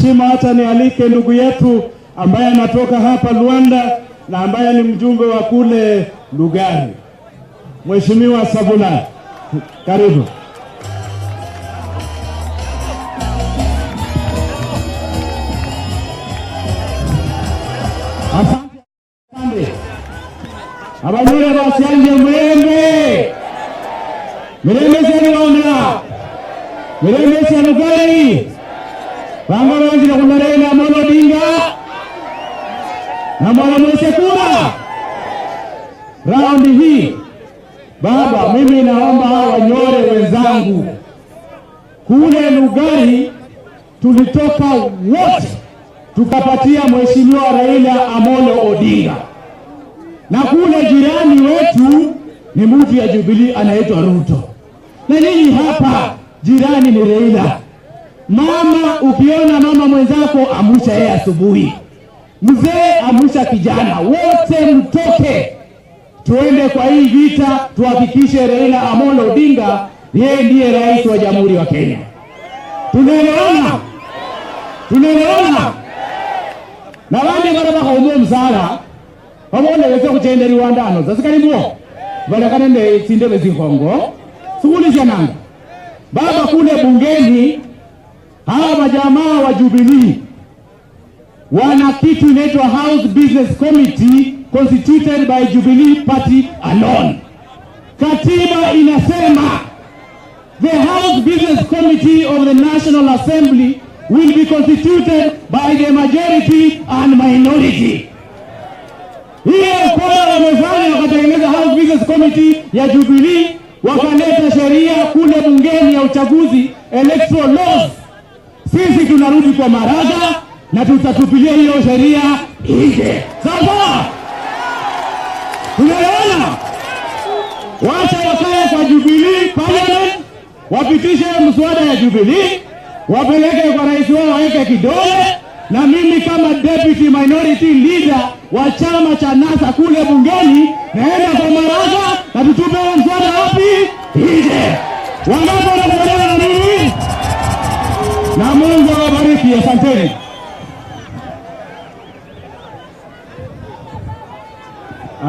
heshima hata nialike ndugu yetu ambaye anatoka hapa Luanda na ambaye ni mjumbe wa kule Lugari, Mheshimiwa Sabula, karibu. Asante. Abanyure basianje mwembe. Mirembe sani waundra. Mirembe sani Lugari. Bangala wanjira kunarena Amolo Odinga. Na Mwana Mwesekura. Raundi hii baba, mimi naomba wanyore wenzangu, kule Lugari tulitoka wote tukapatia Mheshimiwa Raila Amolo Odinga, na kule jirani wetu ni mtu ya Jubilee anaitwa Ruto, na nyinyi hapa jirani ni Raila. Mama, ukiona mama mwenzako amusha yeye asubuhi, mzee amusha kijana, wote mtoke tuende kwa hii vita, tuhakikishe Raila Amolo Odinga yeye ndiye rais wa Jamhuri wa Kenya. Tunaelewana? Tunaelewana? Na wande baraba homo msara wabone wese kuchenderi wandano sasa karibu wale kanende sinde bezinkongo shughuli nanga baba kule bungeni. Hawa majamaa wa Jubilee wana kitu inaitwa House Business Committee constituted by Jubilee Party alone. Katiba inasema the House Business Committee of the National Assembly will be constituted by the majority and minority. Hiyo kwa wamefanya wakatengeneza House Business Committee ya Jubilee, wakaleta sheria kule bungeni ya uchaguzi, electoral laws. Sisi tunarudi kwa Maraga na tutatupilia hiyo sheria nje. Sawa? Tunaelewana? Wacha wakae kwa Jubilee Parliament, wapitishe mswada ya Jubilee, wapeleke kwa rais wao waweke kidole, na mimi kama deputy minority leader wa chama cha NASA kule bungeni naenda kwa Maraga na tutupe mswada wapi? Nje. Wangapi wanakubaliana na mimi? Na Mungu awabariki. Asanteni.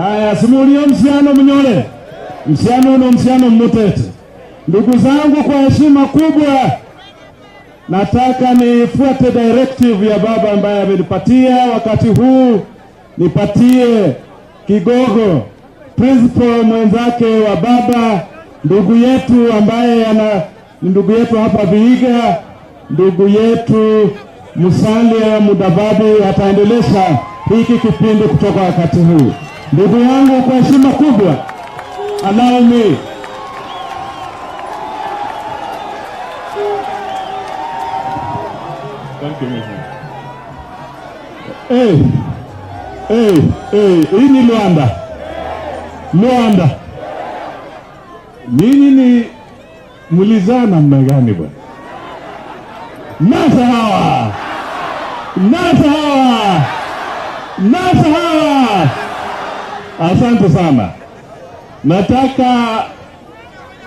Aya, simulio msiano mnyole. Msiano mmutete. Ndugu zangu, kwa heshima kubwa nataka nifuate directive ya baba ambaye amenipatia wakati huu, nipatie kigogo principal mwenzake wa baba, ndugu yetu ambaye ndugu yetu hapa Vihiga, ndugu yetu Musalia Mudavadi ataendelesha hiki kipindi kutoka wakati huu. Ndugu yangu, kwa heshima kubwa, allow me hii ni Luanda. Nini ni mulizana mmegani bwana? NASA hawa. Asante sana. Nataka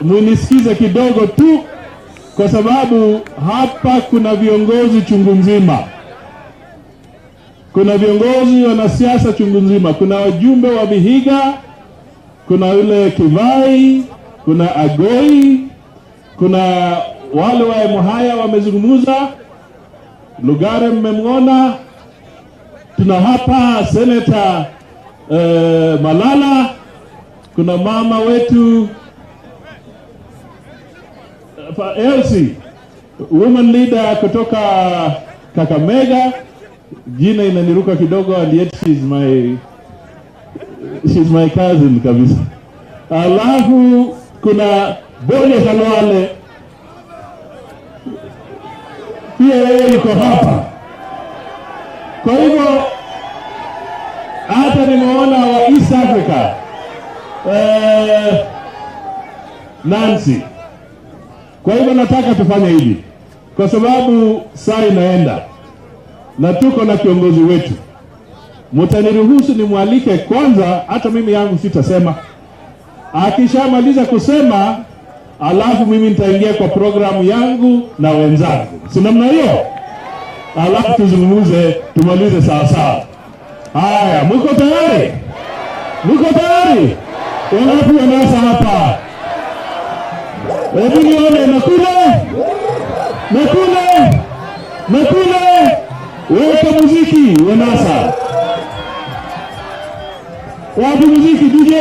munisikize kidogo tu, kwa sababu hapa kuna viongozi chungu nzima. Kuna viongozi wanasiasa chungu nzima. Kuna wajumbe wa Vihiga, kuna yule Kivai, kuna Agoi, kuna wale wa Muhaya wamezungumza, Lugari mmemwona, tuna hapa Senator Malala, kuna mama wetu Elsie, woman leader kutoka Kakamega, jina inaniruka kidogo, and yet she's my cousin kabisa. Alafu kuna Boni Khalwale pia yeye yuko hapa. Kwa hivyo hata nimeona wa East Africa Nancy. Kwa hivyo nataka tufanye hivi, kwa sababu saa inaenda na tuko na kiongozi wetu. Mtaniruhusu nimwalike kwanza, hata mimi yangu sitasema. Akishamaliza kusema, alafu mimi nitaingia kwa programu yangu na wenzangu. Si namna hiyo? alafu tuzungumze tumalize sawa sawa. Haya, mko tayari? Mko tayari? Wangapi wanasa hapa? Hebu nione nakule. Weka muziki wanasa. Wapi muziki DJ?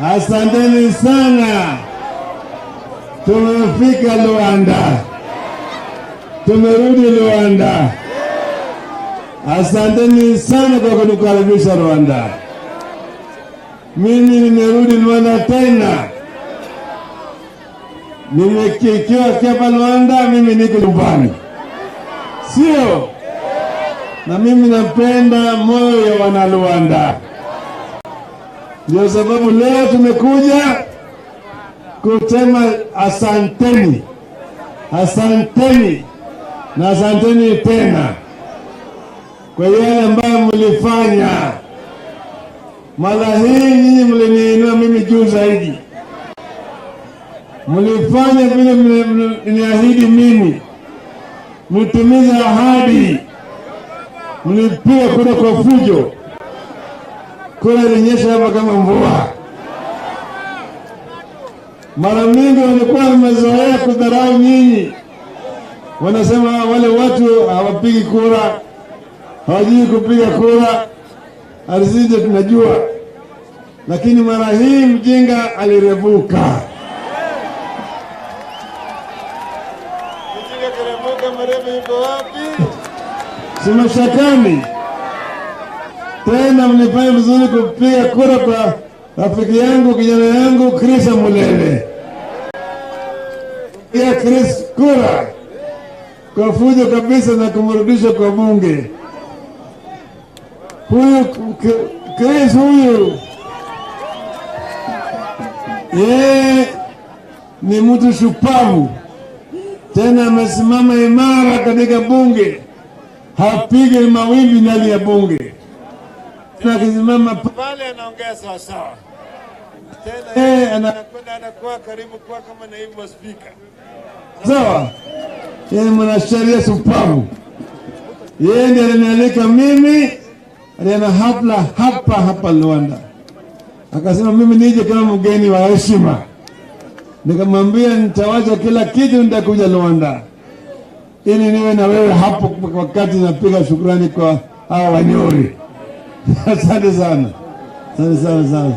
Asanteni sana. Tumefika Luanda. Tumerudi Luanda. Asanteni sana kwa kutukaribisha Luanda. Mimi nimerudi Luanda tena. Nimekiwa hapa Luanda, mimi niko nyumbani. Sio? Na mimi napenda moyo ya wana Luanda. Ndio sababu leo tumekuja kusema asanteni. Asanteni. Na asanteni tena kwa yale ambayo mlifanya. Mara hii nyinyi mliniinua mimi juu zaidi. Mlifanya vile mliniahidi mimi. Mlitimiza ahadi. Mlipiga kura kwa fujo. Kura ilinyesha hapa kama mvua. Mara mingi walikuwa wamezoea kudharau nyinyi. Wanasema wale watu hawapigi kura, hawajui kupiga kura. Alizidi tunajua. Lakini mara hii mjinga alirevuka. Mjinga kirevuka, marevu yuko wapi? Simashakani. Tena mlifanya vizuri kupiga kura kwa rafiki yangu, kijana yangu Chris Mulele. Kupiga Chris kura kwa fujo kabisa na kumrudisha kwa bunge. Huyu Chris huyu ni mtu shupavu. Tena amesimama imara katika bunge. Hapigi mawimbi ndani ya bunge. Tena akisimama pale anaongea sawa sawa. Tena anakuwa karibu kuwa kama naibu wa spika. Sawa? Yeye mwanasheria shupavu. Yeye ndiye alinialika mimi, aliana hafla hapa Luanda. Akasema mimi nije kama mgeni wa heshima. Nikamwambia nitawacha kila kitu nitakuja Luanda, ili niwe na wewe hapo wakati napiga shukrani kwa hawa Wanyori. Asante sana. Asante sana.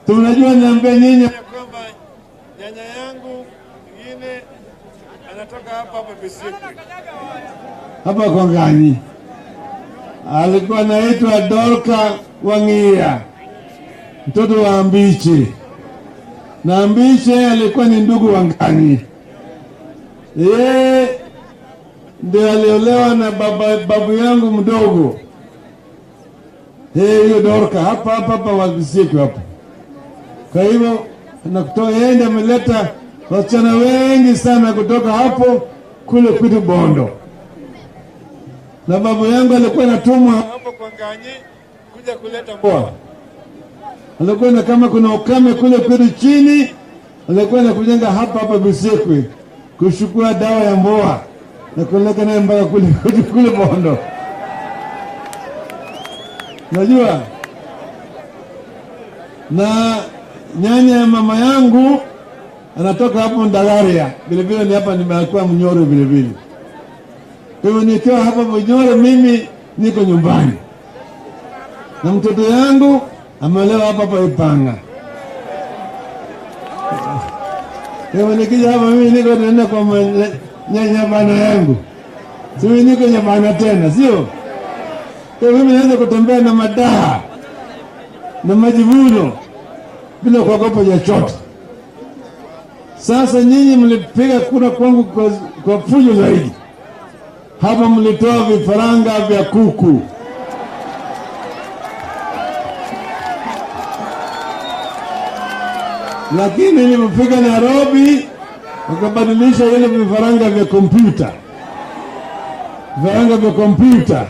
Tunajua niambia nyinyi kwamba nyanya yangu mwingine anatoka hapa Bisikri. Hapa kwa Ngani. Alikuwa anaitwa Dorka Wangia, mtoto wa Ambiche. Na Ambiche alikuwa ni ndugu wa Ngani. Yeye ndio aliolewa na babu yangu mdogo. Hiyo Dorka hapa wa Bisikri hapa. Kwa hivyo nakutoa yeye ndiye ameleta wasichana wengi sana kutoka hapo kule kwetu Bondo. Na babu yangu alikuwa anatumwa hapo kwa Ngani kuja kuleta mboa. anakwenda kama kuna ukame kule kwetu chini, anakwenda kujenga hapa Busekwe, kuchukua dawa ya mboa na kuleka naye mpaka kule Bondo. Najua na nyanya ya mama yangu anatoka hapo Ndagaria, vile ni hapa nimekuwa Mnyoro vile. Kwa hiyo nikiwa hapa Mnyoro mimi niko nyumbani. Na mtoto yangu ameolewa hapa Ipanga. Kwa hiyo nikija hapa mimi niko naenda kwa nyanya bana yangu. Sio niko nyumbani tena, sio? Kwa hiyo mimi naweza kutembea na madaha na majivuno bila kuogopa chochote. Sasa nyinyi mlipiga kura kwangu kwa fujo zaidi. Hapa mlitoa vifaranga vya kuku. Lakini nilipofika Nairobi wakabadilisha ile vifaranga vya kompyuta. Vifaranga vya kompyuta.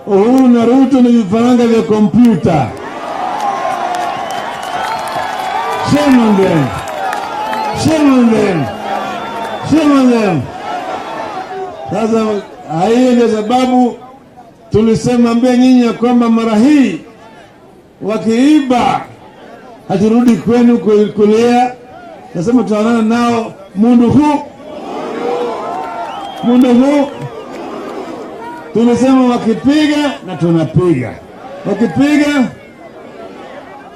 Uhuru na Ruto ni vifaranga vya kompyuta. Shame on them. Shame on them. Shame on them. Sasa hiyo ndio sababu tulisema mbele nyinyi kwamba mara hii wakiiba haturudi kwenu kulia. Nasema tutaonana nao mundu huu. Tulisema wakipiga na tunapiga. Wakipiga,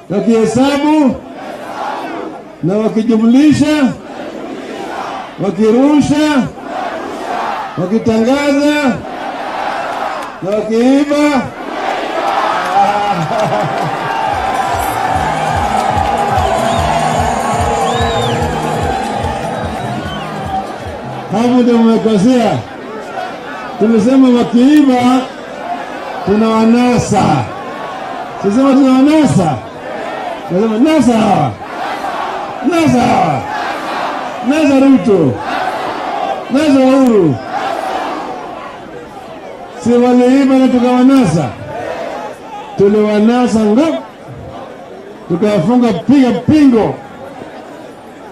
wakihesabu na wakijumlisha, wakirusha, wakitangaza na wakiiba. Hapo ndio mmekosea. Tumesema wakiiba tunawanasa. Tusema tunawanasa. Tusema nasa hawa. Nasa hawa. Nasa Ruto. Nasa Uhuru. Si waliiba na tukawanasa. Tuliwanasa tukawafunga piga pingo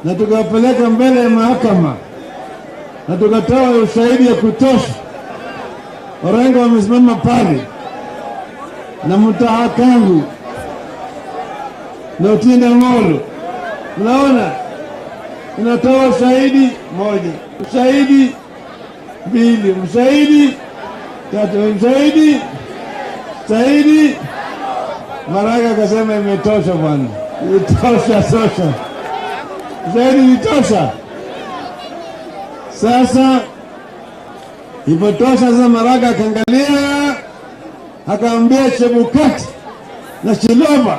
na tukawapeleka mbele ya mahakama na tukatoa ushahidi ya kutosha. Orengo wamesimama pale na Mutaha Kangu na Otinda Amolo. Unaona, unatoa ushahidi moja, ushahidi mbili, ushahidi tatu, ushahidi Maraga akasema imetosha bwana, itosha sosha, ushahidi itosha. Sasa ipotosha. Sasa Maraga akaangalia akaambia Chebukati na Chiloba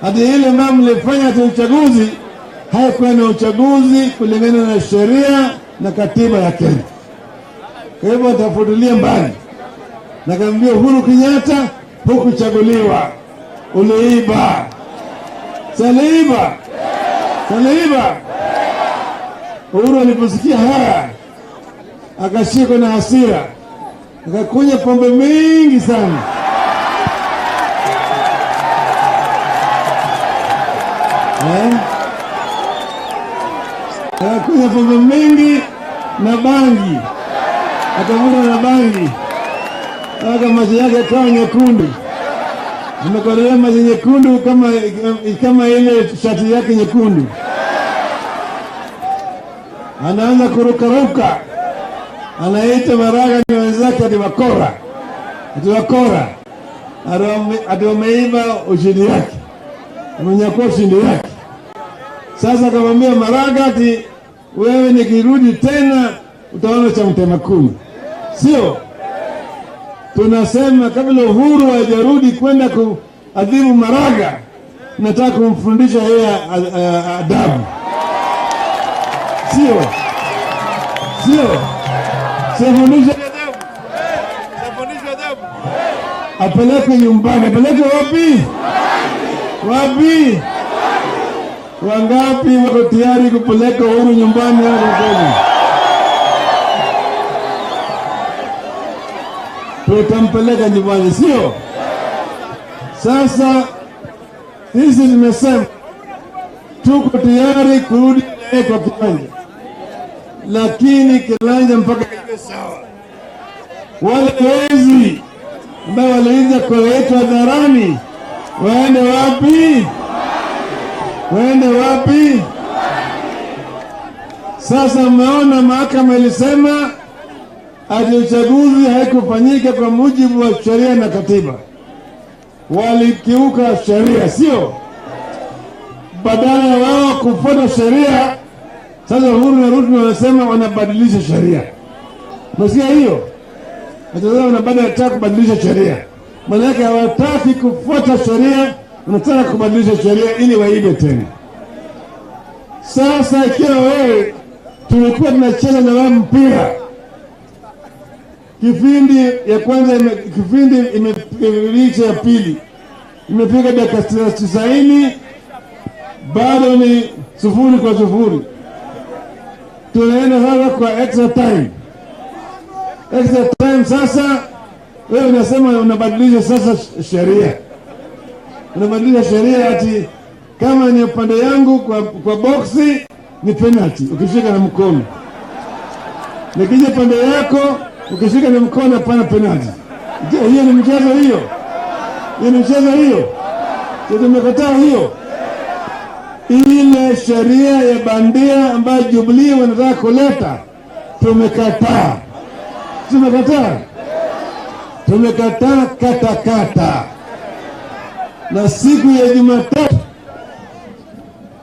hadi ile mama mlifanya uchaguzi haikuwa ni uchaguzi kulingana na sheria na katiba ya Kenya. Kwa hivyo atafutulia mbali. Na kaambia Uhuru Kenyatta hukuchaguliwa, uliiba. Saliiba. Uhuru aliposikia haya akashikwa na hasira, akakunywa pombe mingi sana. Akakunywa pombe mingi na bangi, akavuta na bangi, aka macho yake yakawa nyekundu, amekolea macho nyekundu kama ile shati yake nyekundu. Anaanza kurukaruka, anaita Maraga ni wenzake ati wameiba ushindi yake, amenyakua ushindi yake. Sasa akamwambia Maraga ati wewe nikirudi tena utaona cha mtema kuni. Sio, tunasema kabla Uhuru hajarudi kwenda kuadhibu Maraga, nataka kumfundisha yeye adabu. Sio fundisha adabu. Apeleke nyumbani. Apeleke wapi? Wangapi wako tayari kupeleka Uhuru nyumbani? Tutampeleka nyumbani, sio? Sasa Sisi tumesema tuko tayari kurudi naye kwa kiwanja, lakini kiwanja mpaka iwe sawa. Wale wezi ambao waliingia kwa yetu hadharani waende wapi? Waende wapi? Sasa mmeona mahakama ilisema ati uchaguzi haikufanyika kwa mujibu wa sheria na katiba. Walikiuka sheria, sio? Badala ya wao kufuata sheria, sasa Uhuru na Ruto wanasema wanabadilisha sheria. Masikia hiyo? Sasa wanataka kubadilisha sheria. Maana yake hawataki kufuata sheria, wanataka kubadilisha sheria ili waibe tena. Sasa ikiwa wewe tulikuwa tunacheza na wao mpira, kipindi ya kwanza kipindi imeisha, ya pili imepiga dakika 90, bado ni 0-0. Tunaenda sasa kwa extra time. Extra time sasa wewe unasema unabadilisha sasa sheria. Unabadilisha sheria ati kama ni upande yangu kwa boxi ni penalty ukishika na mkono. Nikija pande yako ukishika na mkono hapana penalty. Je, hiyo ni mchezo hiyo? Hiyo ni mchezo hiyo? Tumekataa hiyo. Ile sheria ya bandia ambayo Jubilee wanataka kuleta tumekataa. Tumekataa. Tumekataa katakata. Na siku ya Jumatatu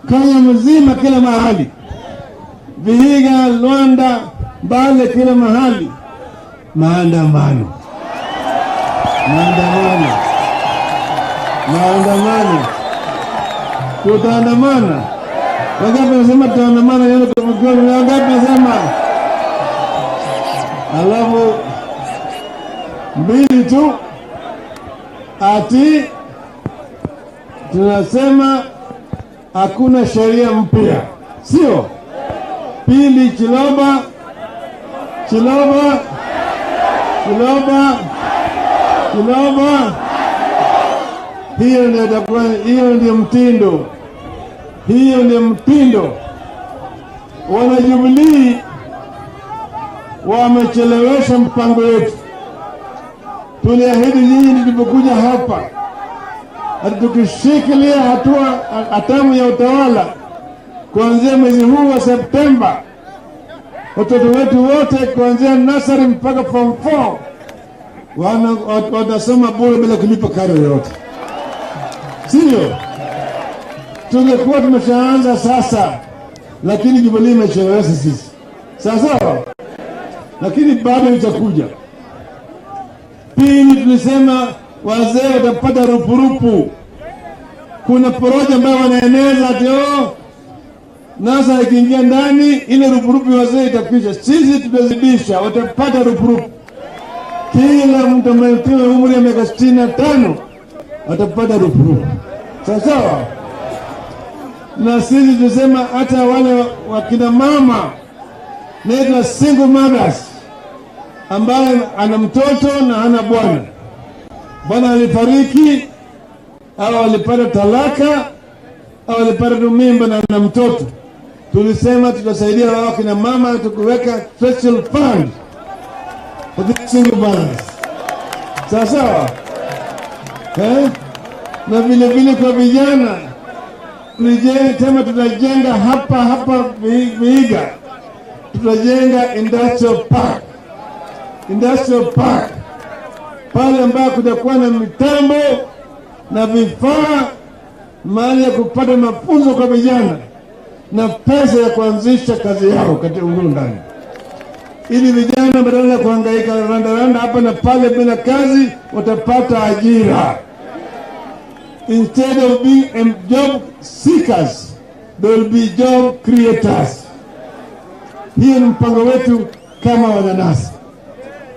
Kenya mzima, kila mahali, Vihiga, Luanda, Mbale, kila mahali, maandamano. Tutaandamana. Wangapi nasema tutaandamana? Wangapi nasema? Alafu mbili tu ati tunasema hakuna sheria mpya, sio? Pili, Chiloba. Hiyo ndio mtindo. Hiyo ndio mtindo. Wana Jubilee wamechelewesha mpango wetu. Tuliahidi nyinyi tulipokuja hapa, tukishikilia hatamu ya utawala kuanzia mwezi huu wa Septemba, watoto wetu wote kuanzia nursery mpaka form 4 watasoma bure bila kulipa karo yote, sio? Tungekuwa tumeshaanza sasa, lakini Jubilee imechelewesha sisi. Sasa lakini bado itakuja. Pili, tulisema wazee watapata rupurupu. Kuna poroja ambayo wanaeneza ati NASA ikiingia ndani ile rupurupu wazee itakwisha. Sisi tutazidisha, watapata rupurupu. Kila mtu mwenye umri ya miaka 65 watapata rupurupu. Sawa? Na sisi tusema hata wale wakina mama na single mothers ambaye ana mtoto na hana bwana alifariki au alipata talaka au alipata mimba na ana mtoto, tulisema tutasaidia wao kina mama, tukuweka special fund for the single mothers. Sawa? Na vile kwa vijana tutajenga hapa Vihiga, tutajenga industrial park pale ambapo kutakuwa na mitambo na vifaa, mahali ya kupata mafunzo kwa vijana na pesa ya kuanzisha kazi yao katika Uhuru ndani, ili vijana badala ya kuhangaika randa hapa na pale bila kazi watapata ajira. Instead of being job seekers, they will be job creators. Hiyo ni mpango wetu kama wananasi.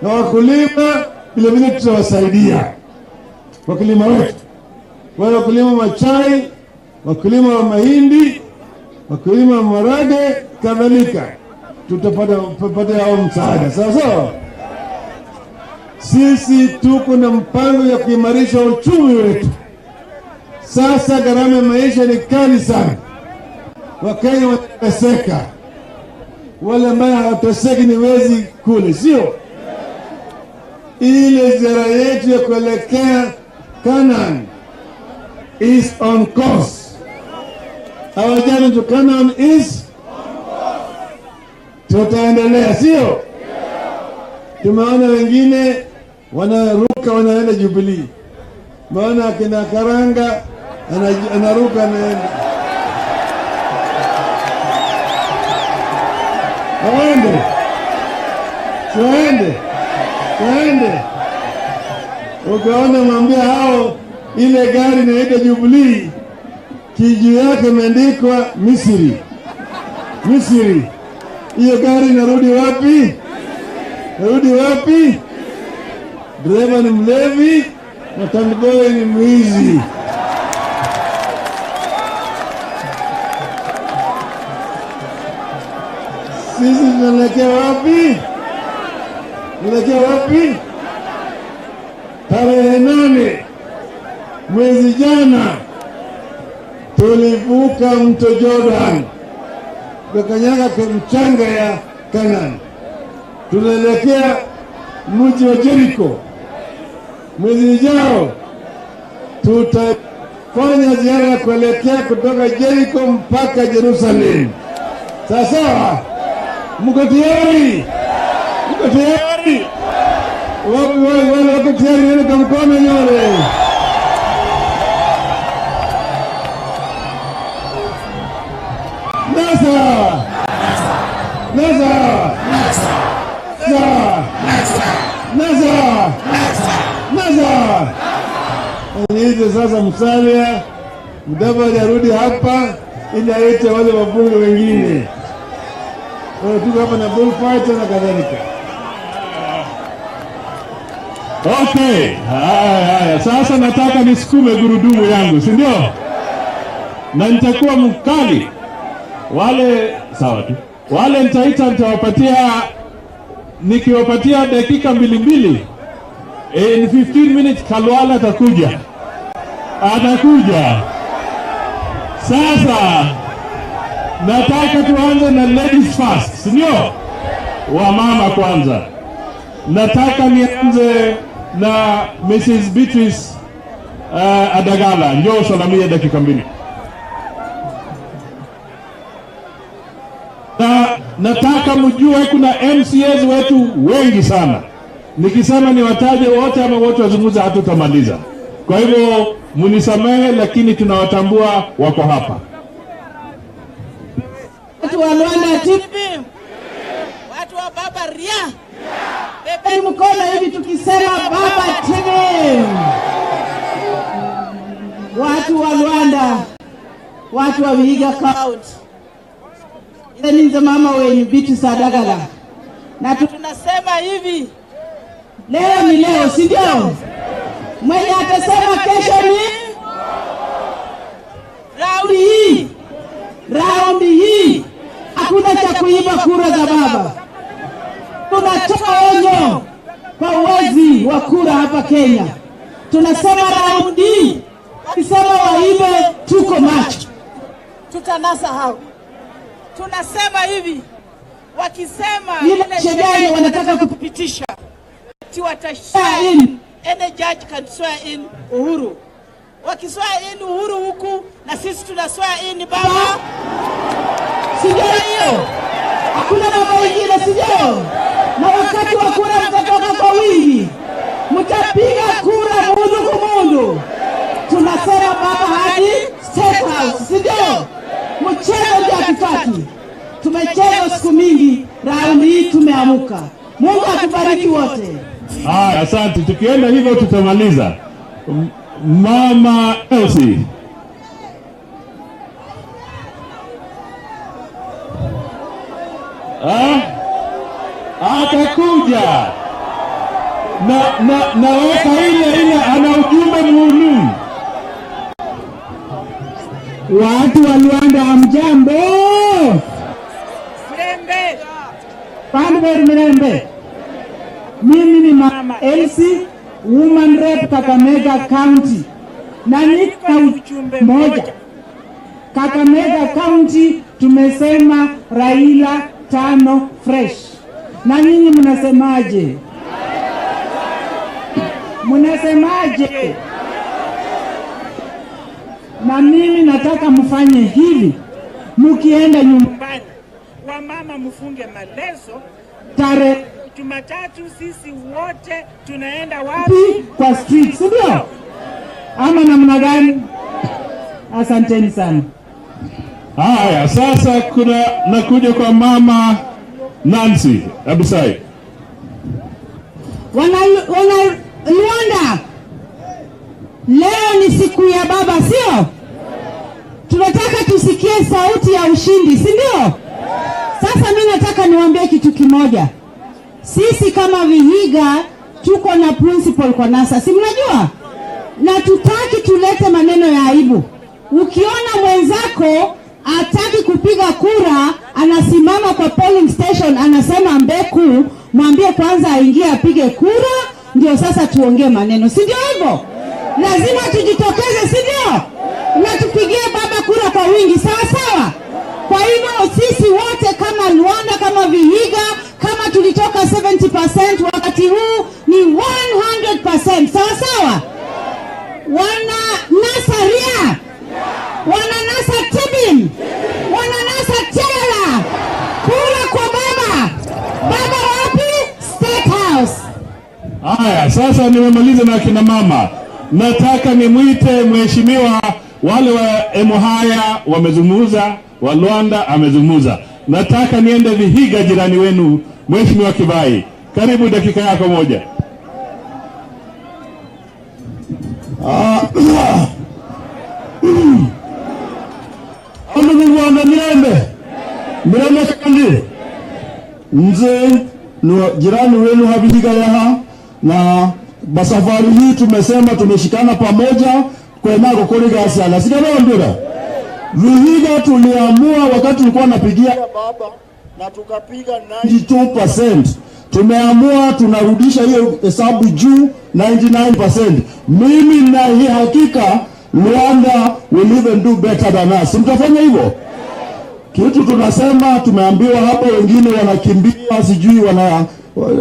Na wakulima vile tutawasaidia wakulima wetu, wale wakulima wa chai, wakulima wa mahindi, wakulima wa marage, kadhalika tutapata hao msaada. Sawa? Sisi tuko na mpango ya kuimarisha uchumi wetu. Sasa gharama ya maisha ni kali sana, Wakenya wanateseka. Wale ambao hawateseki ni wezi kule, sio? Ile ziara yetu ya kuelekea Canaan is on course. Our journey to Canaan is on course. Tutaendelea, sio? Tumeona wengine wanaruka wanaenda Jubilee. Maana akina Karanga anaruka anaenda. Twende. Ukaona mwambia hao ile gari inaitwa Jubilee, kiju yake imeandikwa Misri. Hiyo gari inarudi wapi? Dereva ni mlevi na tanboy ni mwizi. Sisi tunaelekea wapi? Tarehe 8 mwezi jana tulivuka mto Jordan tukanyaga kwa mchanga ya Canaan. Tunaelekea mji wa Jericho. Mwezi ujao tutafanya ziara ya kuelekea kutoka Jericho mpaka Jerusalem. Sawa? Mko tayari? Wale wako tayari nene kwa mkono nyore. Nasa. Niite sasa Musalia Mudavadi arudi hapa ili aite wale wabunge wengine. Tuko hapa na bullfighter na kadhalika. Okay. Haya. Sasa nataka nisukume gurudumu yangu, si ndio? Na nitakuwa mkali. Wale sawa tu. Wale nitawapatia nikiwapatia dakika 2. In 15 minutes Khalwala atakuja. Sasa nataka tuanze na ladies first, si ndio? Wamama kwanza. Nataka nianze na Mrs. Beatrice Adagala. Njoo salamia dakika 2. Nataka mjue kuna MCAs wetu wengi sana. Nikisema niwataje wote ama wote wazungumza hatutamaliza. Kwa hivyo munisamehe, lakini tunawatambua wako hapa. Watu wa Luanda tipi, watu wa Baba Ria, bebe mkono hivi tukisema Baba tipi. Watu wa Luanda, watu wa Vihiga County, ile ni mama wenyu Beatrice Adagala. Na tunasema hivi, leo ni leo, si ndio? Mwenye atasema kesho ni raundi hii hakuna cha kuiba kura za baba. Tunatoa onyo kwa wezi wa kura hapa Kenya. Tunasema raundi hii wakisema waibe, tuko macho, tutanasa hao. Tunasema hivi, wakisema ile sheria wanataka kupitisha wataswear in, any judge can swear in Uhuru. Wakiswear in Uhuru huku, na sisi tunaswear in baba. Sijua hiyo, hakuna mambo ingine, sijua. Na wakati wa kura mtatoka kwa wingi, mtapiga kura mundu kumundu. Tunasema baba hadi State House, sijua. Mchezo ndio akifati. Tumecheza siku mingi, raundi hii tumeamuka. Mungu atubariki wote. Asante. Tukienda hivyo tutamaliza. Mama Elsie. Atakuja. Na weka ile ana ujumbe muhimu. Watu wa Luanda hamjambo. Mrembe. Mimi ni Mama Elsie, Woman Rep Kakamega County. na niko na ujumbe moja. Kakamega County tumesema Raila 5 fresh. Na nyinyi mnasemaje? Mnasemaje? Na mimi nataka mfanye hivi. Mkienda nyumbani, wamama mfunge maleso. Tarehe Jumatatu sisi wote tunaenda wapi? Kwa street, si ndio? Ama namna gani? Asanteni sana. Haya, sasa nakuja kwa mama Nancy Abisai. Wana Luanda, leo ni siku ya baba, sio? Tunataka tusikie sauti ya ushindi, si ndio? Sasa mimi nataka niwaambie kitu kimoja. Sisi kama Vihiga tuko na principle kwa NASA, si mnajua? Na tutaki tulete maneno ya aibu. Ukiona mwenzako ataki kupiga kura, anasimama kwa polling station anasema Mbeku, mwambie kwanza aingie apige kura, ndio sasa tuongee maneno. Si ndio hivyo? Lazima tujitokeze, si ndio? Na tupigie baba kura kwa wingi, sawa sawa? Kwa hivyo sisi wote kama Luanda, kama Vihiga, kama tulitoka 70%, wakati huu ni 100%, sawa sawa? Wana Nasaria, wana Nasa Tibim, wana Nasa Chala, kura kwa baba. Baba wapi? State House. Haya, sasa nimemaliza na kina mama. Nataka nimwite mheshimiwa, wale wa Emuhaya wamezungumza, wa Luanda amezungumza. Nataka niende Vihiga, jirani wenu, mheshimiwa Kibai. Karibu, dakika yako moja. Luanda niende. Mrema kandi. Nze jirani wenu wa Vihiga yaha, na basafari hii tumesema tumeshikana pamoja kwa nako koliga sana. Sikana ndura. Vihiga tuliamua wakati tulikuwa napigia baba na tukapiga 92%. Tumeamua tunarudisha hiyo hesabu juu 99%. Mimi na hii hakika Luanda will even do better than us. Mtafanya hivyo? Kitu tunasema, tumeambiwa hapa wengine wanakimbia, sijui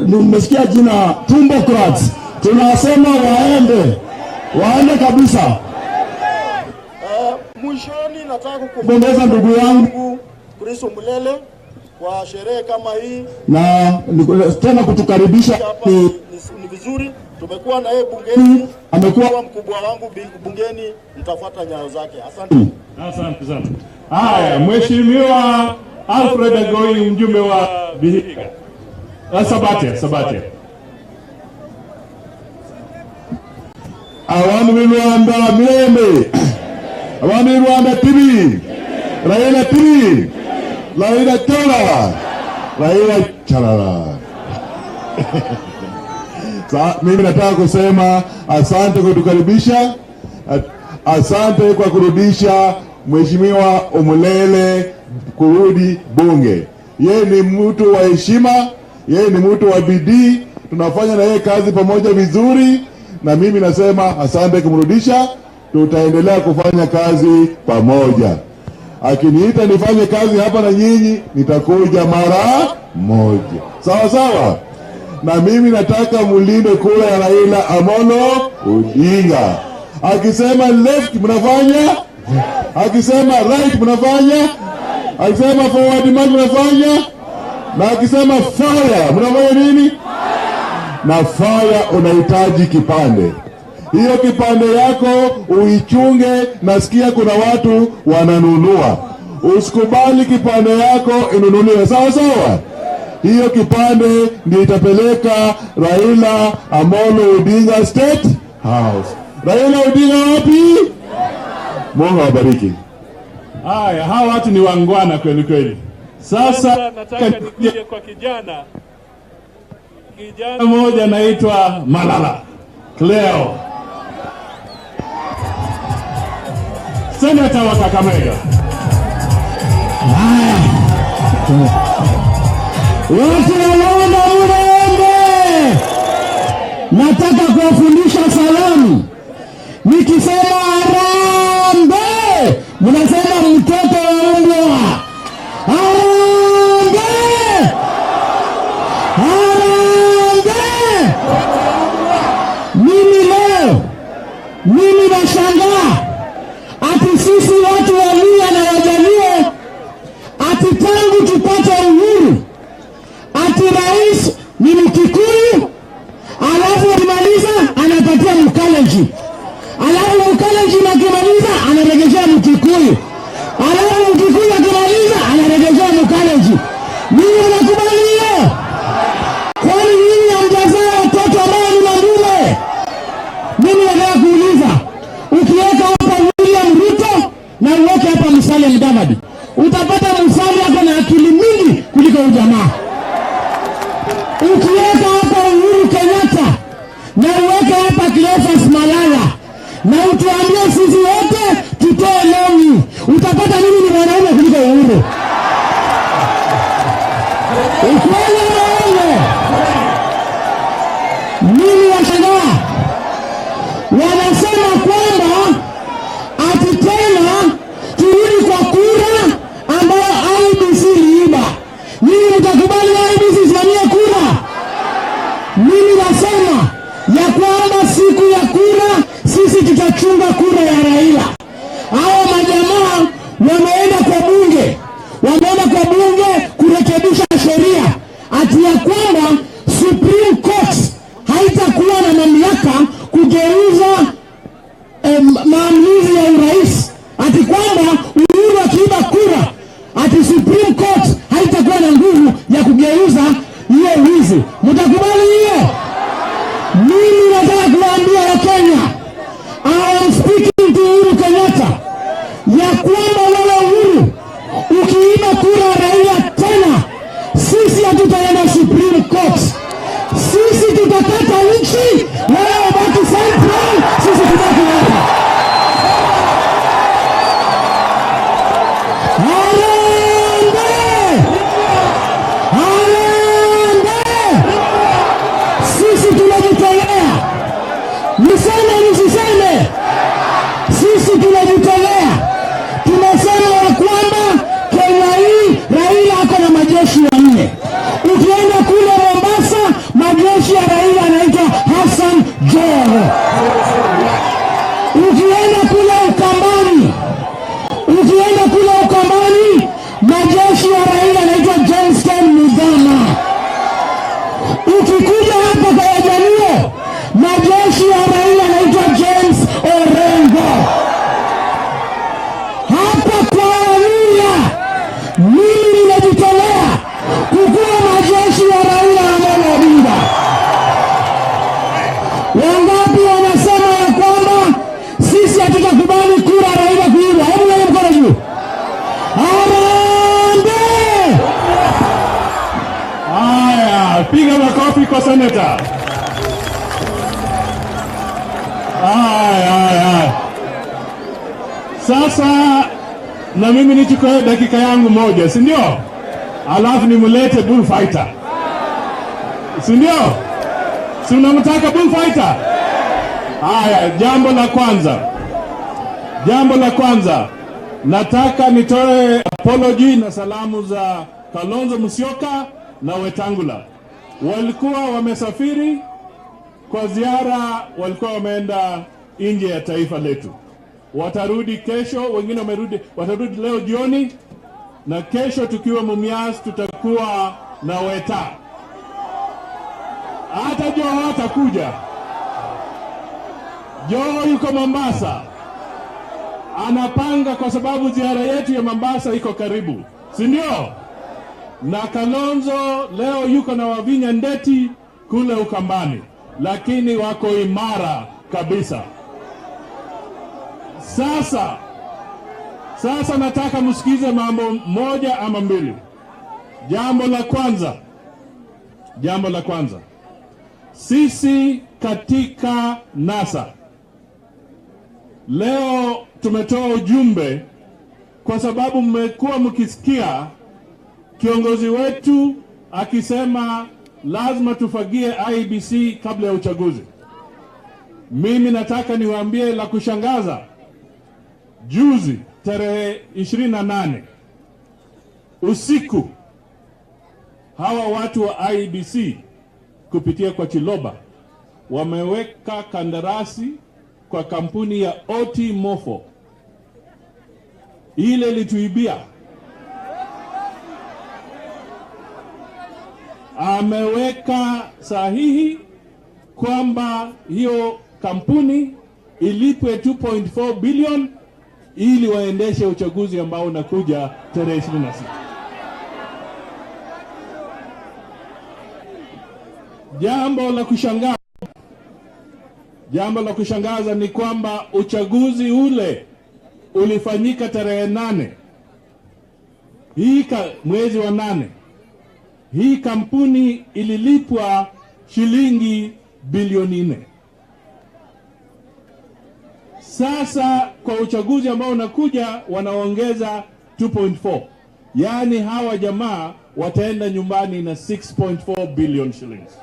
nimesikia jina Tumbocrats. Tunasema waende kabisa. Mwishoni nataka kupongeza ndugu yangu Chris Mulele kwa sherehe kama hii, na tena kutukaribisha. Ni vizuri, tumekuwa na yeye bungeni, amekuwa mkubwa wangu bungeni, nitafuata nyayo zake. Asante sana. Haya, mheshimiwa Alfred Agoi, mjumbe wa Vihiga. Sabatia. Abantu b'Rwanda mirembe, abantu b'Rwanda tibi, Raila tibi, Raila tala, Raila chalala. Mimi nataka kusema asante kwa kutukaribisha, asante kwa kurudisha mheshimiwa Omulele kurudi bunge. Yeye ni mtu wa heshima, yeye ni mtu wa bidii, tunafanya na yeye kazi pamoja vizuri, na mimi nasema asante kumrudisha. Tutaendelea kufanya kazi pamoja. Akiniita nifanye kazi hapa na nyinyi, nitakuja mara moja. Sawa sawa? Na mimi nataka mulinde kura ya Raila Amolo Odinga. Akisema left mnafanya, akisema right mnafanya, akisema forward march mnafanya, na akisema fire mnafanya nini? Na fire unahitaji kipande. Hiyo kipande yako uichunge. Nasikia kuna watu wananunua. Usikubali kipande yako inunuliwe. Sawa sawa? Hiyo kipande ndio itapeleka Raila Amolo Odinga State House. Raila Odinga wapi? Mungu awabariki. Haya, hawa watu ni wangwana kweli kweli. Sasa nataka nikuje kwa kijana mmoja anaitwa Malala Cleo, seneta wa Kakamega. Watu wanaona Murembe, nataka kuwafundisha salamu. Nikisema utapata Musalia ako na akili mingi kuliko ujamaa. Ukiweka hapa Uhuru Kenyatta na uweke hapa Cleophas Malala na utuambie sisi wote tutoe longi, utapata mimi ni mwanaume kuliko Uhuru. Ukweli mwanaume. Mimi washangaa wanasema kwamba ati tena turudi kwa kura ambayo IEBC iliiba. Mimi mtakubali IEBC isimamie kura? Mimi nasema ya kwamba siku ya kura sisi tutachunga kura ya Raila. Hao majamaa wameenda kwa bunge kurekebisha sheria ati ya kwamba Supreme Court haitakuwa na mamlaka kugeuza maamuzi ya urais. Ati kwamba Uhuru akiiba kura ati Supreme Court haitakuwa na nguvu ya kugeuza hiyo wizi. Mtakubali hiyo? Mimi nataka kuwaambia Wakenya, I am speaking to Uhuru Kenyatta, ya kwamba wewe Uhuru ukiiba kura Raila tena, sisi hatutaenda Supreme Court. Sisi tutakata nchi, wewe baki Central, sisi tubaki hapa. Sisi tunajitolea. Niseme nisiseme? Sisi tunajitolea. Tumesema ya kwamba Kenya hii Raila ako na majeshi 4. Ukienda kule Mombasa, majeshi ya Raila anaitwa Hassan Joho. Ukienda kule Ukambani, majeshi ya Raila anaitwa Johnston Muthama. Ukikuja hapa kwa Jaluo, majeshi ya Raila anaitwa James Orengo. Hapa kwa Waluhya, mimi ninajitolea kukua majeshi ya Raila Amolo Odinga. Wangapi wanasema ya kwamba sisi hatutakubali kura Raila kuiba? Hebu nione mkono juu. Harambee! Haya, piga makofi kwa seneta. Haya. Sasa na mimi nichukue dakika yangu moja, si ndio? Alafu nimlete bullfighter. Si ndio? Si unamtaka bullfighter? Haya, jambo la kwanza. Nataka nitoe apology na salamu za Kalonzo Musyoka na Wetangula. Walikuwa wamesafiri kwa ziara, walikuwa wameenda nje ya taifa letu. Watarudi kesho, wengine watarudi leo jioni, na kesho tukiwa Mumias tutakuwa na Weta. Hata Joho hatakuja. Joho yuko Mombasa. Anapanga kwa sababu ziara yetu ya Mombasa iko karibu, si ndio? Na Kalonzo leo yuko na Wavinya Ndeti kule Ukambani, lakini wako imara kabisa. Sasa nataka msikize mambo moja ama mbili. Jambo la kwanza. Sisi katika NASA leo tumetoa ujumbe kwa sababu mmekuwa mkisikia kiongozi wetu akisema lazima tufagie IEBC kabla ya uchaguzi. Mimi nataka niwaambie la kushangaza. Juzi tarehe 28 usiku, hawa watu wa IEBC kupitia kwa Chiloba wameweka kandarasi kwa kampuni ya OT Mofo. Ile lituibia. Ameweka sahihi kwamba hiyo kampuni ilipwe 2.4 billion ili waendeshe uchaguzi ambao unakuja tarehe 26. Jambo la kushangaza ni kwamba uchaguzi ule ulifanyika tarehe 8 mwezi wa 8 hii kampuni ililipwa shilingi bilioni 4. Sasa kwa uchaguzi ambao unakuja wanaongeza 2.4. Yaani hawa jamaa wataenda nyumbani na 6.4 billion shillings.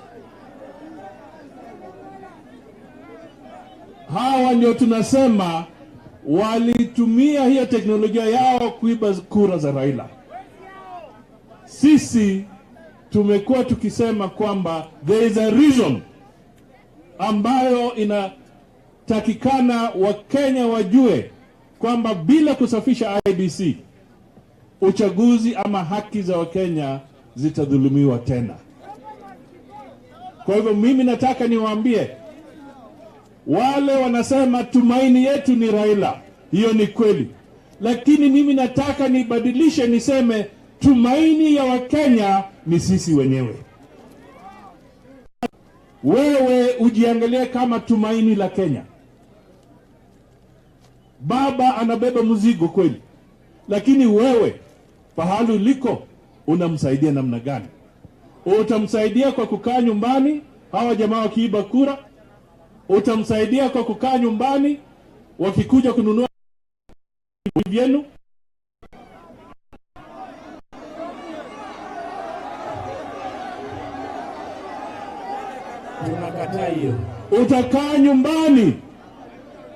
Hawa ndio tunasema walitumia hiyo teknolojia yao kuiba kura za Raila. Sisi tumekuwa tukisema kwamba there is a reason ambayo inatakikana Wakenya wajue kwamba bila kusafisha IEBC uchaguzi ama haki za Wakenya zitadhulumiwa tena. Kwa hivyo mimi nataka niwaambie wale wanasema tumaini yetu ni Raila, hiyo ni kweli. Lakini mimi nataka nibadilishe niseme tumaini ya Wakenya ni sisi wenyewe. Wewe ujiangalie kama tumaini la Kenya. Baba anabeba mzigo kweli, lakini wewe pahali uliko unamsaidia namna gani? Utamsaidia kwa kukaa nyumbani hawa jamaa wakiiba kura? Utamsaidia kwa kukaa nyumbani wakikuja kununua vyenu? Tunakataa hiyo.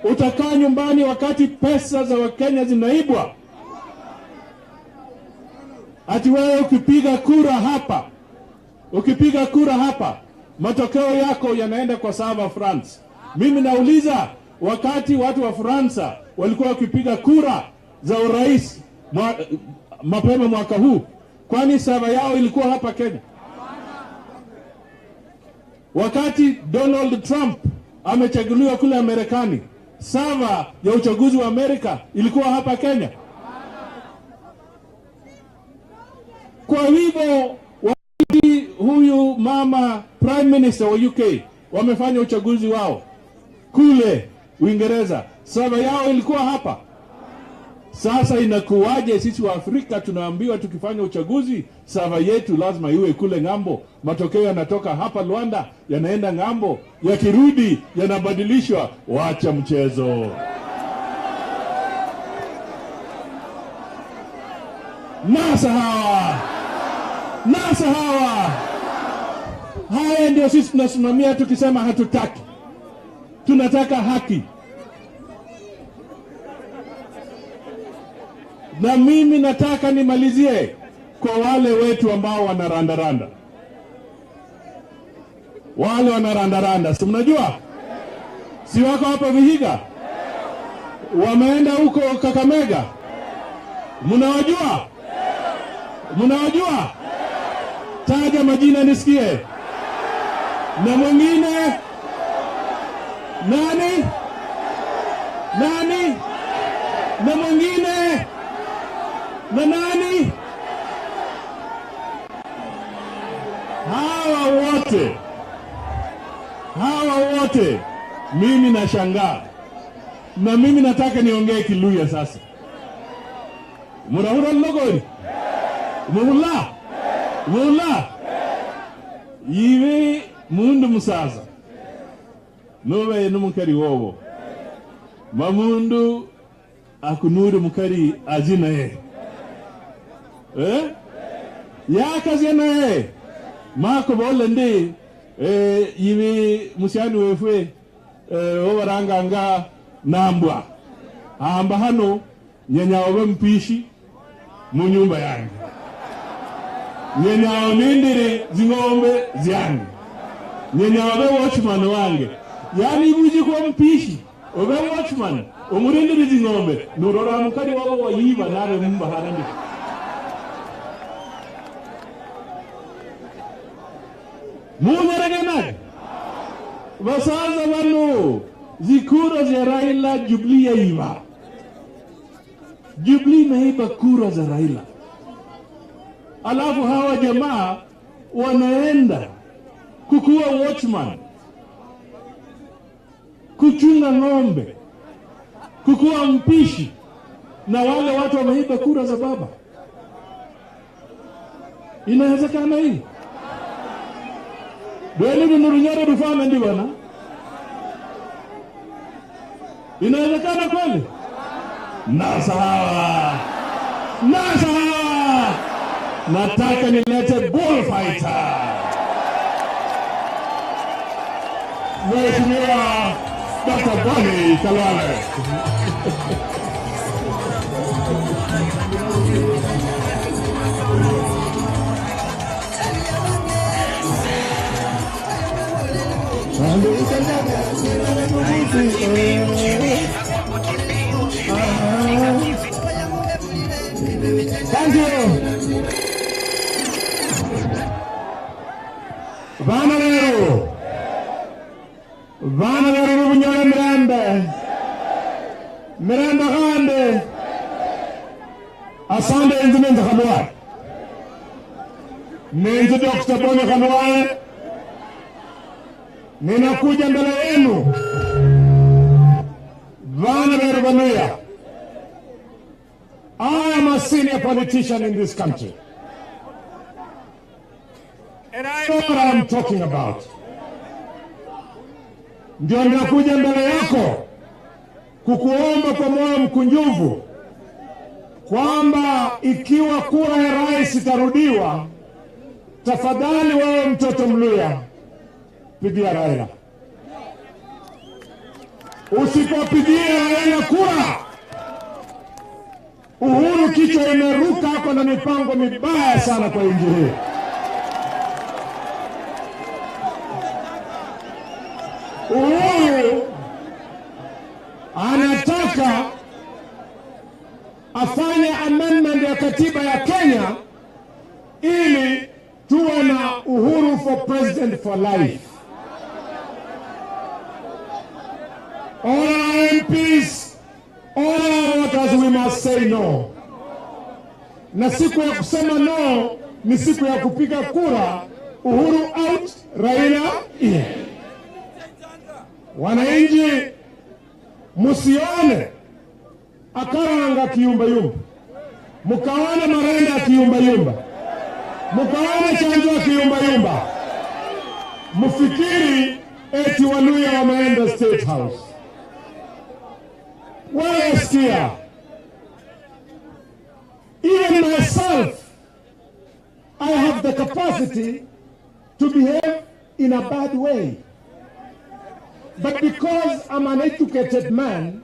Utakaa nyumbani wakati pesa za Wakenya zinaibwa? Ati wewe ukipiga kura hapa matokeo yako yanaenda kwa server France. Mimi nauliza, wakati watu wa Fransa walikuwa wakipiga kura za urais mapema mwaka huu, kwani server yao ilikuwa hapa Kenya? Wakati Donald Trump amechaguliwa kule Marekani, server ya uchaguzi wa Amerika ilikuwa hapa Kenya? Kwa hivyo huyu mama Prime Minister wa UK wamefanya uchaguzi wao kule Uingereza, server yao ilikuwa hapa. Sasa inakuwaje sisi wa Afrika tunaambiwa tukifanya uchaguzi server yetu lazima iwe kule ng'ambo? Matokeo yanatoka hapa Luanda yanaenda ng'ambo, yakirudi yanabadilishwa. Wacha mchezo. Nasa hawa. Haya ndio sisi tunasimamia tukisema hatutaki. Tunataka haki. Na mimi nataka nimalizie kwa wale wetu ambao wanarandaranda. Wale wanarandaranda, si mnajua? Si wako hapa Vihiga? Wameenda huko Kakamega. Mnawajua? Taja majina nisikie. Na mwingine nani? Na mwingine na nani? Hawa wote mimi nashangaa. Na mimi nataka niongee Kiluya sasa. Murahura logori. Mulla. Yiwe mundu musaza. Nowe numukari wowo. Mamundu akunuri mukari azina ye. Yakazi na ye. Mako bolende yiwe musiani wefwe owaranganga nambwa. Amba hano nyenyawe mpishi mu nyumba yangu. Nyenyawe nindire zingombe zyangu. Nyenyawe watchman wange. Yani ibuji kwa mpishi. Obe watchman. Umurindire zingombe. Nurora mukari wabo wayiba nare mumba harandi. Munyaragenage. Basaza bano. Zikura za Raila Jubilee yaiba. Jubilee imeiba kura za Raila. Alafu hawa jamaa wanaenda kukuwa watchman, kuchunga ng'ombe, kukuwa mpishi, na wale watu wameiba kura za baba. Inawezekana hii? Dweli ni Runyoro dufana ndi bwana. Inawezekana kweli? Na sawa. Nataka nilete bullfighter. Mheshimiwa Dr. Boni Khalwale. Thank you. Vana Veru Bunyore Miranda Hande Asante Engineer Khalwale Nenzi Dr. Boni Khalwale ninakuja mbele yenu Vana Veru Banuya. I am a senior politician in this country. And I know what I am talking about. Ndio ninakuja mbele yako kukuomba kwa moyo mkunjufu kwamba ikiwa kura ya rais itarudiwa, tafadhali wewe mtoto Mluya, pigia Raila. Usipopigia Raila kura, Uhuru kichwa imeruka hapo na mipango mibaya sana kwa nchi hii. Uhuru anataka afanye amendment ya katiba ya Kenya ili tuwe na Uhuru for president for life. All MPs, all voters, we must say no. Na siku ya kusema no ni siku ya kupiga kura Uhuru out, Raila in. Wananchi musione Akaranga kiyumba, mukaone Marenda kiyumba, mukaone Chanjo kiyumba, mufikiri eti Waluya wameenda State House. Well, Eskia, even myself, I have the capacity to behave in a bad way. But because I'm an educated man,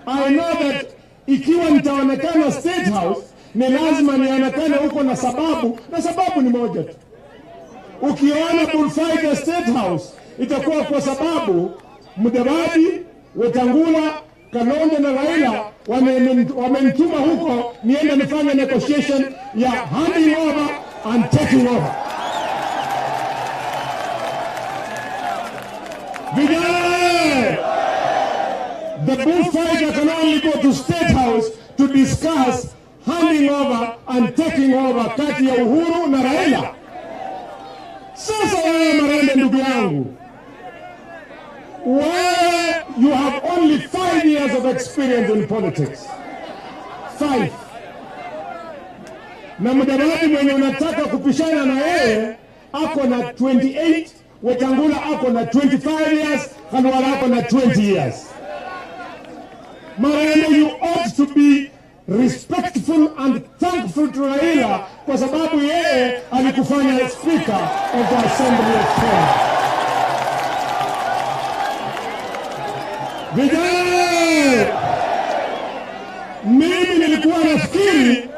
I know that ikiwa nitaonekana State House, ni lazima nionekane huko na sababu ni moja tu. Ukiona bullfighter State House, itakuwa kwa sababu Mudavadi, Wetangula, Kalonzo na Raila wamenituma huko niende nifanye negotiation ya handing over and taking over. The bullfighter can only go to State House to discuss handing over and taking over kati ya Uhuru na Raila. Sasa wewe Marende ndugu yangu, wewe you have only 5 years of experience in politics. 5. Na Mudavadi mwenye unataka kupishana na yeye ako na 28, Wetangula ako na 25 years, Khalwale ako na 20 years. Marende, you ought to be respectful and thankful to Raila kwa sababu yeye alikufanya Speaker of the Assembly of Kenya. Vijana, mimi nilikuwa nafikiri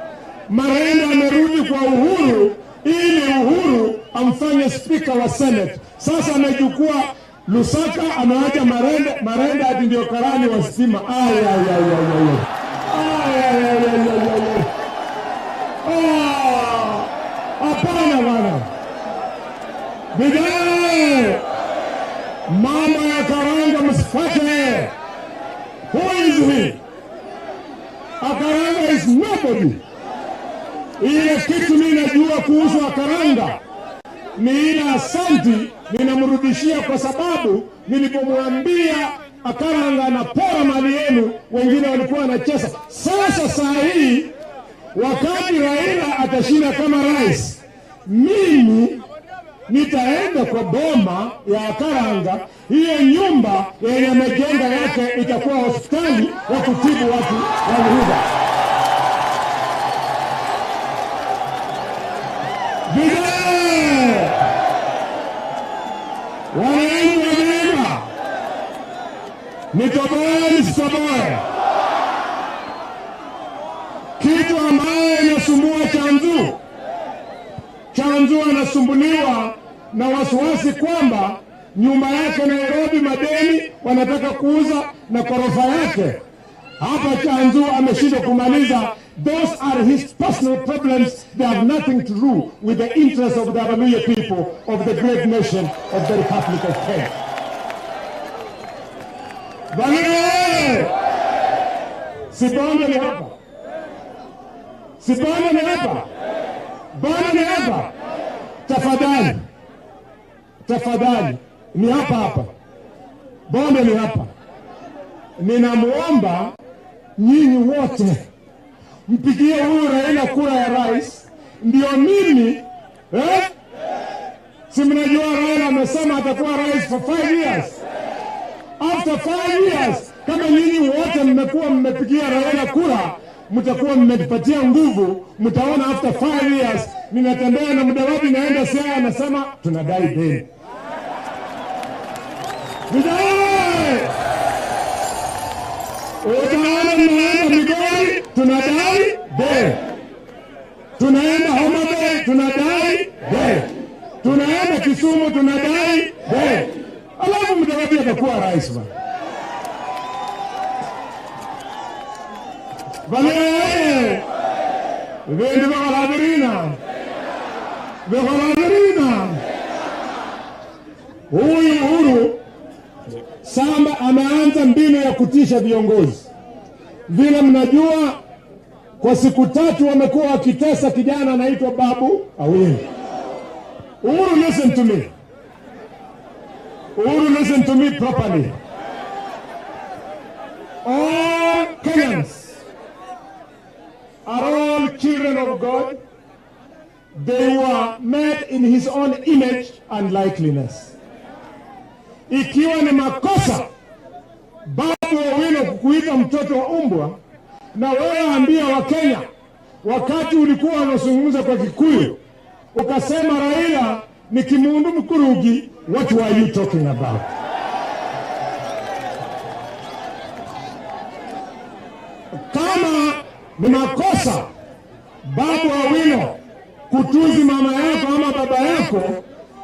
Marende amerudi kwa Uhuru ili Uhuru amfanye Speaker wa Senate. Sasa amechukua Lusaka, ameacha Marende ati ndio karani wa stima. Hapana bwana. Vijana, mambo ya karanga msifate. Who is he? Akaranga is nobody. Ile kitu mimi najua kuhusu Akaranga ni ile asanti ninamrudishia, kwa sababu nilipomwambia Akaranga anapora mali yenu, wengine walikuwa wanacheza. Sasa saa hii wakati Raila atashinda kama rais, mimi nitaenda kwa boma ya Karanga, hiyo nyumba yenye majengo yake itakuwa hospitali ya kutibu watu wa Luhya. Vijana wananchi wa Mlima, nitoboe nisitoboe kitu ambayo inasumbua Chanzu anasumbuliwa na wasiwasi kwamba nyumba yake Nairobi madeni wanataka kuuza na korofa yake hapa Chanzu ameshindwa kumaliza. Those are his personal problems. They have nothing to do with the interests of the Waluhya people of the great nation of the Republic of Kenya. Sibonge ni hapa. Sibonge ni hapa. Bwana ni hapa. Tafadhali ni hapa. Bonde ni hapa. Ninamuomba nyinyi wote mpigie huyu Raila kura ya rais, ndio mimi si mnajua Raila amesema atakuwa rais for 5 years. After 5 years, kama nyinyi wote mmekuwa mmepigia Raila kura, mtakuwa mmenipatia nguvu. Mtaona after 5 years ninatembea na Mudavadi naenda Siaya anasema tunadai deni. Utaona mnaenda Migori tunadai deni. Tunaenda Homa Bay tunadai deni. Tunaenda Kisumu tunadai deni. Alafu Mudavadi atakuwa rais bwana. Vale, vende Vegaladirina. Huyu Uhuru Samba ameanza mbinu ya kutisha viongozi. Vile mnajua, kwa siku 3 wamekuwa wakitesa kijana anaitwa Babu Owino. Uhuru, listen to me. Uhuru, listen to me properly. All Kenyans are all children of God. They were made in his own image and likeness. Ikiwa ni makosa Babu Owino kukuita mtoto wa umbwa, na wewe ambia wa Kenya, wakati ulikuwa unazungumza kwa Kikuyu ukasema Raila ni kimundu mkurugi, what were you talking about? Kama ni makosa Babu Owino kutuzi mama yako ama baba yako,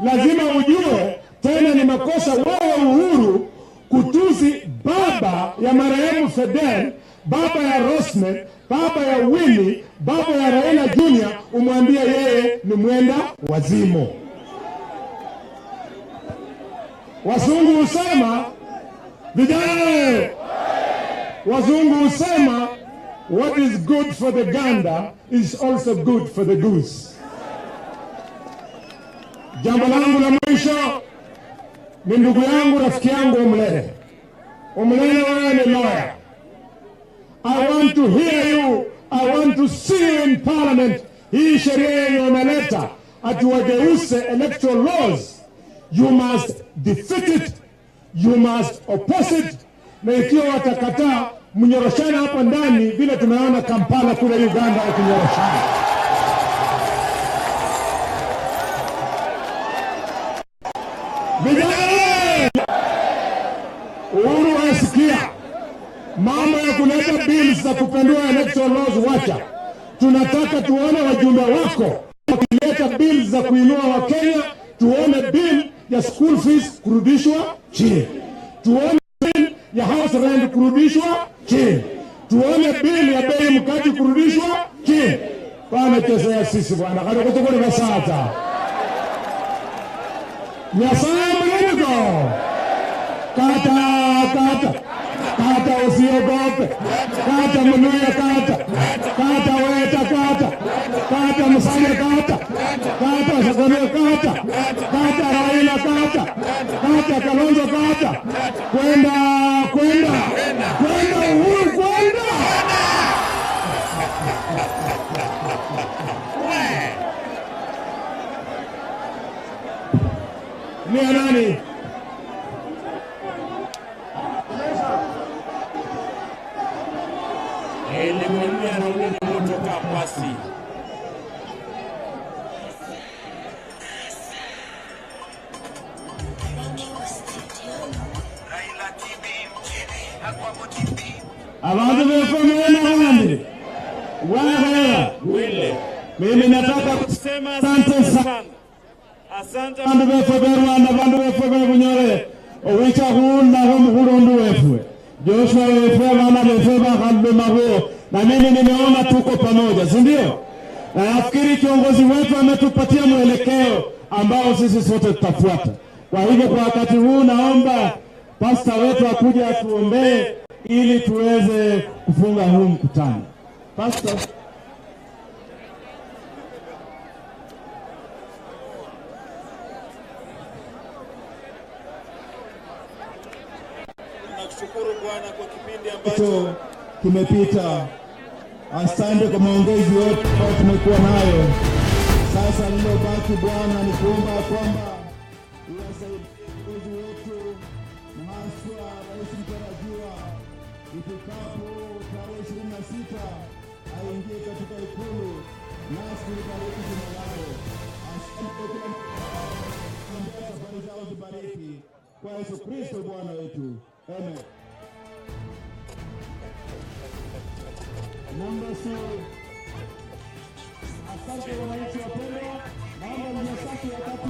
lazima ujue tena ni makosa wewe Uhuru kutuzi baba ya marehemu Fidel, baba ya Rosne, baba ya Winnie, baba ya Raila Junior, umwambie yeye ni mwenda wazimu. Wazungu husema vijana, wazungu husema what is good for the gander is also good for the goose. Jambo langu la mwisho ni ndugu yangu, rafiki yangu Omulele. Omulele, wewe ni lawyer. I want to hear you. I want to see you in parliament. Hii sheria yenye umeleta ati wageuse electoral laws, you must defeat it, you must oppose it, na ikiwa watakataa mnyoroshana hapa ndani vile tumeona Kampala kule Uganda wakinyoroshana. Vijana, Uhuru asikia mambo ya kuleta bills za kupendua electoral laws, wacha. Tunataka tuone wajumbe wako wakileta bills za kuinua wa Kenya. Tuone bill ya school fees kurudishwa chini. Tuone bill ya house rent kurudishwa chini. Tuone bill ya bei mkati kurudishwa chini. Bwana cheza sisi bwana, kada kutokoni basata. Nyasaya mwenyewe kata usiogope, kata Muluya, kata Weta, kata Musalia, kata Sagana, kata Raila, kata Kalonzo, kwenda Uhuru, kwenda. ni ya nani? Nimemwambia Rauli ni kutoka Pasi. Abantu wefomena handi wahera mimi nataka kusema asante sana. Asante bandu befobe Rwanda, bandu befobe Bunyore, owicha hunda ho muhurundu wefwe Joshua wefwe, bana befobe bakalbe mago, na mimi nimeona tuko pamoja, si ndio? Na nafikiri kiongozi wetu ametupatia mwelekeo ambao sisi sote tutafuata. Kwa hivyo kwa wakati huu naomba pasta wetu akuja atuombee ili tuweze kufunga huu mkutano. Pasta. Nakushukuru Bwana kwa kipindi ambacho kimepita. Asante kwa maongezi yote ambayo tumekuwa nayo. Sasa lilobaki Bwana ni kuomba kwamba uwasaidie viongozi wetu na haswa rais mtarajiwa ifikapo tarehe 26 aingie katika Ikulu, nasi tubariki jina lako. Asante kila mmoja, safari zao zibariki kwa Yesu Kristo Bwana wetu. Amen. Asante wananchi wapendwa, naomba mnyasafi wakati